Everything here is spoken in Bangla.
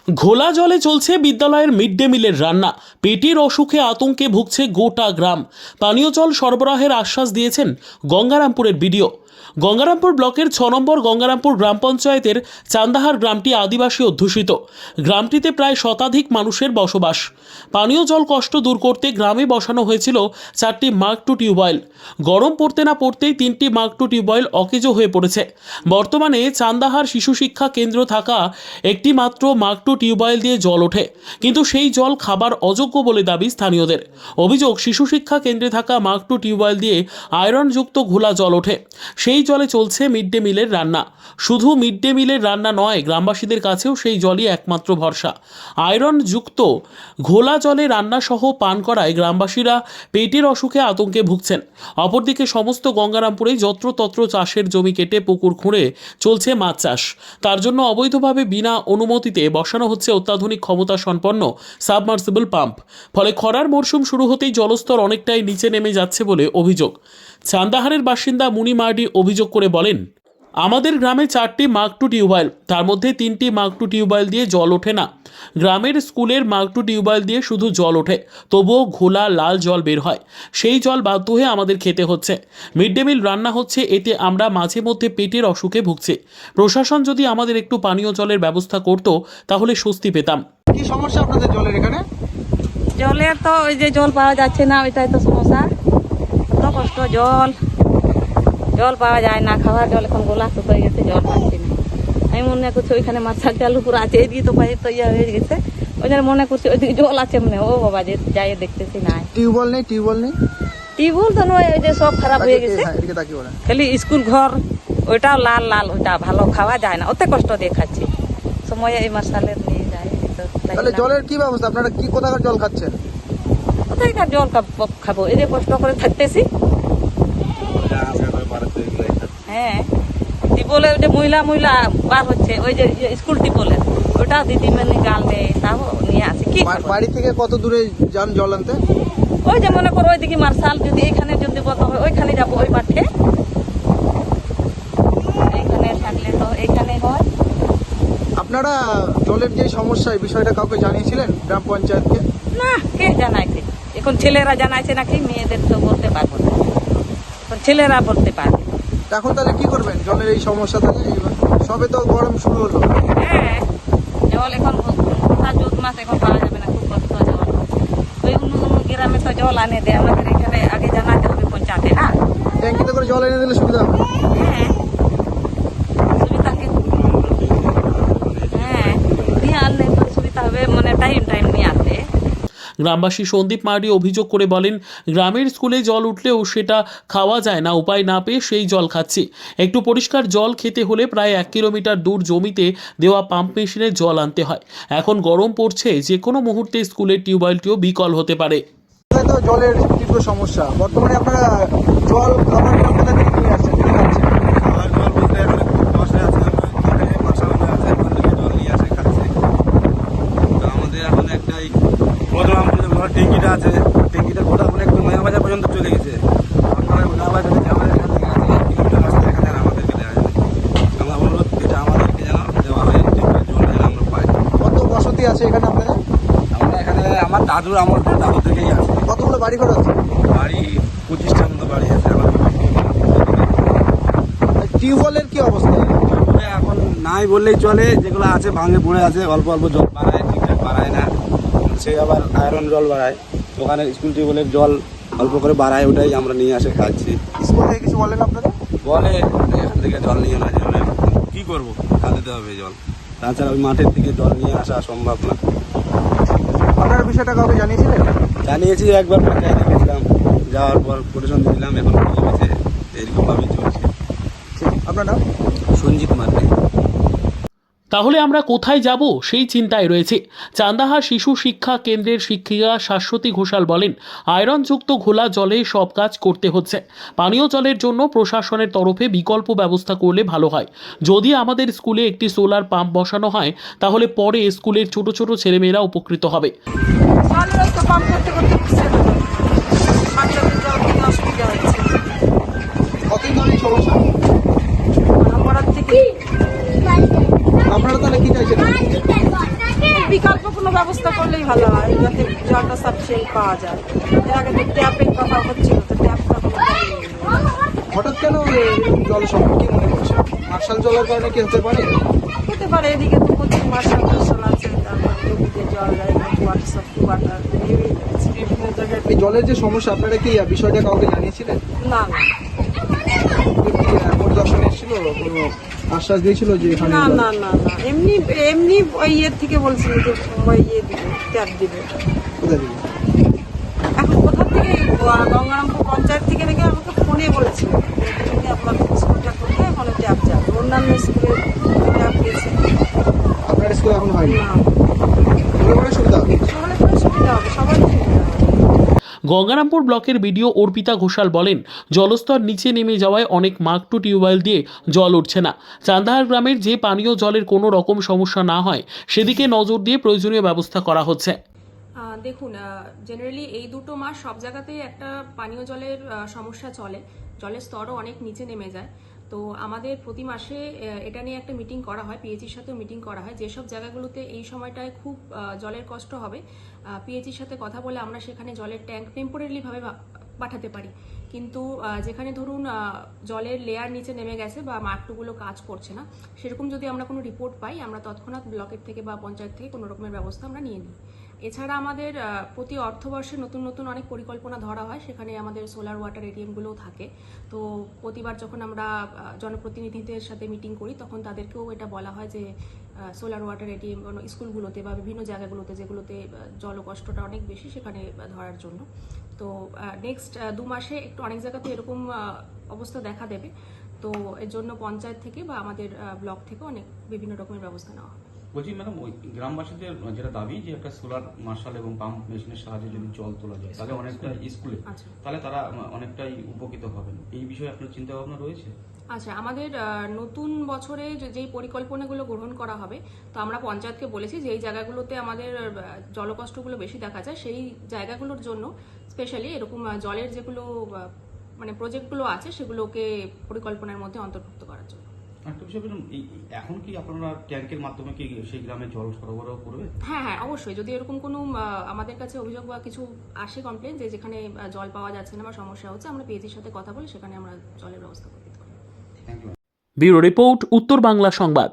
ঘোলা জলে চলছে বিদ্যালয়ের মিড ডে মিলের রান্না। পেটের অসুখে আতঙ্কে ভুগছে গোটা গ্রাম। পানীয় জল সরবরাহের আশ্বাস দিয়েছেন গঙ্গারামপুরের বিডিও। গঙ্গারামপুর ব্লকের 6 নম্বর গঙ্গারামপুর গ্রাম পঞ্চায়েতের চান্দাহার গ্রামটি আদিবাসী অধ্যুষিত। গ্রামটিতে প্রায় শতাধিক মানুষের বসবাস। পানীয় জল কষ্ট দূর করতে গ্রামে বসানো হয়েছিল 4টি মার্ক টু টিউবওয়েল। গরম পড়তে না পড়তেই 3টি মার্ক টু টিউবওয়েল অকেজো হয়ে পড়েছে। বর্তমানে চান্দাহার শিশু শিক্ষা কেন্দ্র থাকা একটি মাত্র মার্ক টু টিউবওয়েল দিয়ে জল ওঠে, কিন্তু সেই জল খাবার অযোগ্য বলে দাবি স্থানীয়দের। অভিযোগ, শিশু শিক্ষা কেন্দ্রে থাকা মার্ক টু টিউবওয়েল দিয়ে আয়রনযুক্ত ঘোলা জল ওঠে। সেই জলে চলছে মিড ডে মিলের রান্না। শুধু মিড ডে মিলের রান্না নয়, গ্রামবাসীদের কাছেও সেই জলই একমাত্র ভরসা। আয়রনযুক্ত ঘোলা জলে রান্না সহ পান করায় গ্রামবাসীরা পেটের অসুখে আতঙ্কে ভুগছেন। অপরদিকে সমস্ত গঙ্গারামপুরে যত্রতত্র চাষের জমি কেটে পুকুর খুঁড়ে চলছে মাছ চাষ। তার জন্য অবৈধভাবে বিনা অনুমতিতে বসানো হচ্ছে অত্যাধুনিক ক্ষমতা সম্পন্ন সাবমার্সিবল পাম্প। ফলে খরার মরশুম শুরু হতেই জলস্তর অনেকটাই নিচে নেমে যাচ্ছে বলে অভিযোগ। চান্দাহারের বাসিন্দা মুনি মার্ডি অভিযোগ করে বলেন, আমাদের গ্রামে 4টি মার্ক টু টিউবওয়েল, তার মধ্যে 3টি মার্ক টু টিউবওয়েল দিয়ে জল ওঠে না। গ্রামের স্কুলের মার্ক টু টিউবওয়েল দিয়ে শুধু জল ওঠে, তবুও ঘোলা লাল জল বের হয়। সেই জল বাধ্য হয়ে আমাদের খেতে হচ্ছে। মিড ডে মিল রান্না হচ্ছে, এতে আমরা মাঝে মধ্যে পেটের অসুখে ভুগছি। প্রশাসন যদি আমাদের একটু পানীয় জলের ব্যবস্থা করত তাহলে স্বস্তি পেতাম। কি সমস্যা আপনাদের জলের এখানে? জলের তো ওই যে জল পাওয়া যাচ্ছে না, ওইটাই তো সমস্যা। কত কষ্ট, জল পাওয়া যায় না। খাওয়ার জল এখন গোলা হয়ে গেছে, জল পাচ্ছি না। আমি মনে করছি ওইখানে মার্শাল চালু করে আছে, এদিকে তো পাই তো ইয়ে হয়ে গেছে। ওই জন্য মনে করছি ওইদিকে জল আছে মনে। ও বাবা, যে যাই দেখতেছি নাই। টিউবওয়েল নেই? টিউবওয়েল তো নয়, ওই যে সব খারাপ হয়ে গেছে। খালি স্কুল ঘর ওইটাও লাল লাল, ওইটা ভালো খাওয়া যায় না। ওতে কষ্ট দিয়ে খাচ্ছি। সময় এই মার্শালের নিয়ে যায়। তাহলে জলের কি ব্যবস্থা? আপনারা কি কোথাকার জল খাচ্ছেন? কোথায়কার জল খাবো? এই যে কষ্ট করে থাকতেছি। হ্যাঁ, টিপলের যে মহিলা বার হচ্ছে, ওই যে স্কুল টিপলের ওটাও দিদিমণি গাল দেয়, তাও নিয়ে আসে। কি বাড়ি থেকে কত দূরে যান জল আনতে? ওই যে মনে করো ওইদিকে মার্শাল, যদি এখানে যদি বন্ধ হয় ওইখানে যাবো, ওই মাঠে। এইখানে থাকলে তো এইখানে হয়। আপনারা জলের যে সমস্যা, এই বিষয়টা কাউকে জানিয়েছিলেন গ্রাম পঞ্চায়েতকে? না, কে জানাইছে? এখন ছেলেরা জানাইছে নাকি? মেয়েদের তো বলতে পারবো না, ছেলেরা বলতে পারবে। এখন তাহলে কি করবেন জলের এই সমস্যা থেকে? সবে তো গরম শুরু হলো। হ্যাঁ, জল এখন জুন মাস এখন পাওয়া যাবে না, খুব কষ্ট জল। ওই অন্য গ্রামে তো জল আনে দেয়, আমাদের এখানে আগে জানাতে হবে পঞ্চায়েতে না। ট্যাঙ্কিতে করে জল এনে দিলে সুবিধা হবে। হ্যাঁ, সুবিধা হ্যাঁ, নিয়ে আনলে সুবিধা হবে, মানে টাইম নিয়ে আসবে। গ্রামবাসী সন্দীপ মার্ডি অভিযোগ করে বলেন, গ্রামের স্কুলে জল উঠলেও সেটা খাওয়া যায় না। উপায় না পেয়ে সেই জল খাচ্ছি। একটু পরিষ্কার জল খেতে হলে প্রায় 1 কিলোমিটার দূর জমিতে দেওয়া পাম্প মেশিনে জল আনতে হয়। এখন গরম পড়ছে, যে কোনো মুহূর্তে স্কুলের টিউবওয়েলটিও বিকল হতে পারে। তো জলের তীব্র সমস্যা। বর্তমানে আপনারা জল খাবার কোথা থেকে নিয়ে আসছেন, কি খাচ্ছেন? ট্যাঙ্কিটা আছে, ট্যাঙ্কিটা গোটা অনেক নয়া বাজার পর্যন্ত চলে গেছে। আপনারা নয়া বাজার থেকে আমাদের এখান থেকে আছে 1 কিলোমিটার রাস্তা, এখানে আমাদেরকে দেওয়া যাবে। আমরা অনুরোধ, এটা আমাদেরকে যেন দেওয়া হয়, জল যেন আমরা পাই। কত বসতি আছে এখানে আপনাদের? আমরা এখানে আমার দাদু থেকেই আছে। কতগুলো বাড়ি ঘর আছে? বাড়ি 25টার মতো বাড়ি আছে আমার। টিউবওয়েলের কি অবস্থা? এখন নাই বললেই চলে, যেগুলো আছে ভাঙে পড়ে আছে, অল্প অল্প জল বাড়ায়, ঠিকঠাক বাড়ায় না। সে আবার আয়রন জল বাড়ায়। ওখানে স্কুল টিউবওয়েলের জল অল্প করে বাড়ায়, ওটাই আমরা নিয়ে আসে খাচ্ছি। স্কুল থেকে কিছু বলেন আপনারা? বলে এখান থেকে জল নিয়ে না জলে কী করবো, খাওয়াতে হবে জল। তাছাড়া ওই মাঠের থেকে জল নিয়ে আসা সম্ভব না। আপনার বিষয়টা কাউকে জানিয়েছিলেন? জানিয়েছি, একবার পঞ্চায়েতে গেছিলাম, যাওয়ার পর পরিশোধ দিলাম, এখন হয়েছে এরকমভাবেই চলছে। আপনার নাম? সঞ্জিত মার্ডি। তাহলে আমরা কোথায় যাব সেই চিন্তায় রয়েছে। চান্দাহার শিশু শিক্ষা কেন্দ্রের শিক্ষিকা শাশ্বতী ঘোষাল বলেন, আয়রনযুক্ত ঘোলা জলে সব কাজ করতে হচ্ছে। পানীয় জলের জন্য প্রশাসনের তরফে বিকল্প ব্যবস্থা করলে ভালো হয়। যদি আমাদের স্কুলে একটি সোলার পাম্প বসানো হয় তাহলে পরে স্কুলের ছোট ছোট ছেলেমেয়েরা উপকৃত হবে। আপনারা তাহলে কি চাইছেন? ব্যবস্থা করলেই ভালো হয়, যাতে জলটা সাফিসিয়েন্ট পাওয়া যায়। এর আগে তো ট্যাপের কথা হচ্ছিল, তো ট্যাপটা হঠাৎ কেন এরকম জল সংকট কি মনে করছে? মার্শাল জলের কারণে কি হতে পারে? হতে পারে। এদিকে তো প্রচুর মার্শাল টার্শাল আছে, তারপর নদীতে জল যায়, ওয়াটার সাপ্লাই ওয়াটার বিভিন্ন জায়গায়। এই জলের যে সমস্যা, আপনারা কি বিষয়টা কাউকে জানিয়েছিলেন? না না পরিদর্শনে এসেছিল, কোনো আশ্বাস দিয়েছিল যে এখানে না জল- না না না এমনি এমনি ওই ইয়ের থেকে বলছিল যে ওই ইয়ে দিবে, ট্যাপ দিবে। কোথা থেকে? এখন কোথা থেকে? গঙ্গারামপুর পঞ্চায়েত থেকে নাকি আমাকে ফোনে বলেছিল যে আপনাদের স্কুলটা করতে ওখানে ট্যাপ যাবে। অন্যান্য স্কুলে ট্যাপ গেছে আপনার স্কুলে এখন হয়নি? না। করে সুবিধা হবে। সবাই করে সুবিধা হবে, সবাই সুবিধা হবে। গঙ্গারামপুর ব্লকের বিডিও অর্পিতা ঘোষাল বলেন, জলস্তর নিচে নেমে যাওয়ায় অনেক মাগটু টিউবওয়েল দিয়ে জল উঠছে না। চান্দাহার গ্রামের যে পানীয় জলের কোনো রকম সমস্যা না হয় সেদিকে নজর দিয়ে প্রয়োজনীয় ব্যবস্থা করা হচ্ছে। দেখুন, জেনারেলি এই দুটো মাস সব জায়গাতেই একটা পানীয় জলের সমস্যা চলে, জলের স্তরও অনেক নিচে নেমে যায়। তো আমাদের প্রতি মাসে এটা নিয়ে একটা মিটিং করা হয়, পিএইচির সাথেও মিটিং করা হয়। যেসব জায়গাগুলোতে এই সময়টায় খুব জলের কষ্ট হবে, পিএইচির সাথে কথা বলে আমরা সেখানে জলের ট্যাঙ্ক টেম্পোরারিভাবে পাঠাতে পারি। কিন্তু যেখানে ধরুন জলের লেয়ার নিচে নেমে গেছে বা মাঠটুগুলো কাজ করছে না, সেরকম যদি আমরা কোনো রিপোর্ট পাই, আমরা তৎক্ষণাৎ ব্লকের থেকে বা পঞ্চায়েত থেকে কোনো রকমের ব্যবস্থা আমরা নিয়ে নিই। এছাড়া আমাদের প্রতি অর্থবর্ষে নতুন নতুন অনেক পরিকল্পনা ধরা হয়, সেখানে আমাদের সোলার ওয়াটার এটিএমগুলোও থাকে। তো প্রতিবার যখন আমরা জনপ্রতিনিধিদের সাথে মিটিং করি, তখন তাদেরকেও এটা বলা হয় যে সোলার ওয়াটার এটিএম স্কুলগুলোতে বা বিভিন্ন জায়গাগুলোতে যেগুলোতে জলকষ্টটা অনেক বেশি, সেখানে ধরার জন্য। তো নেক্সট 2 মাসে একটু অনেক জায়গাতে এরকম অবস্থা দেখা দেবে। তো এর জন্য পঞ্চায়েত থেকে বা আমাদের ব্লক থেকে অনেক বিভিন্ন রকমের ব্যবস্থা নেওয়া হবে। বলছি ম্যাডাম, ওই গ্রামবাসীদের যেটা দাবি যে একটা সোলার মার্শাল এবং পাম্প মেশিনের সাহায্যে যদি জল তোলা যায় তাহলে অনেকটা স্কুলে, আচ্ছা। তাহলে তারা অনেকটাই উপকৃত হবেন। এই বিষয়ে আপনার চিন্তা ভাবনা রয়েছে? আচ্ছা, আমাদের নতুন বছরে যেই পরিকল্পনাগুলো গ্রহণ করা হবে, তো আমরা পঞ্চায়েতকে বলেছি যে এই জায়গাগুলোতে আমাদের জলকষ্টগুলো বেশি দেখা যায়, সেই জায়গাগুলোর জন্য স্পেশালি এরকম জলের যেগুলো মানে প্রজেক্টগুলো আছে সেগুলোকে পরিকল্পনার মধ্যে অন্তর্ভুক্ত করার জন্য। একটা বিষয় বলুন, এখন কি আপনারা ট্যাঙ্কের মাধ্যমে কি সেই গ্রামে জল সরবরাহ করবে? হ্যাঁ হ্যাঁ, অবশ্যই। যদি এরকম কোনো আমাদের কাছে অভিযোগ বা কিছু আসে, কমপ্লেন যে যেখানে জল পাওয়া যাচ্ছে না বা সমস্যা হচ্ছে, আমরা পিএইচির সাথে কথা বলে সেখানে আমরা জলের ব্যবস্থা করতে পারি। Thank you. ব্যুরো রিপোর্ট, উত্তর বাংলা সংবাদ।